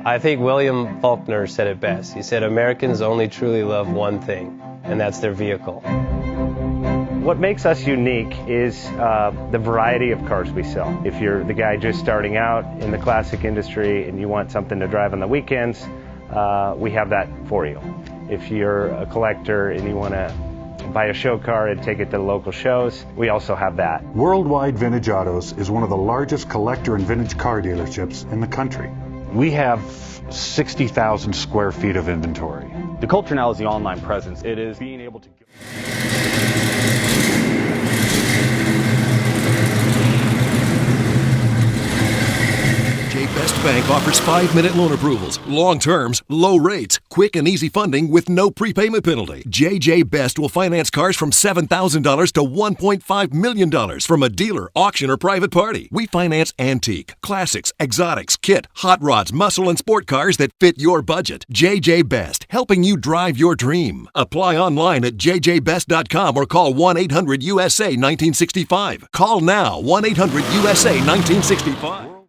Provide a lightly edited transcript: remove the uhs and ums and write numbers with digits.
I think William Faulkner said it best. He said, Americans only truly love one thing, and that's their vehicle. What makes us unique is the variety of cars we sell. If you're the guy just starting out in the classic industry and you want something to drive on the weekends, we have that for you. If you're a collector and you want to buy a show car and take it to the local shows, we also have that. Worldwide Vintage Autos is one of the largest collector and vintage car dealerships in the country. We have 60,000 square feet of inventory. The culture now is the online presence. It is being able to... Best Bank offers 5-minute loan approvals, long terms, low rates, quick and easy funding with no prepayment penalty. JJ Best will finance cars from $7,000 to $1.5 million from a dealer, auction, or private party. We finance antique, classics, exotics, kit, hot rods, muscle, and sport cars that fit your budget. JJ Best, helping you drive your dream. Apply online at jjbest.com or call 1-800-USA-1965. Call now, 1-800-USA-1965.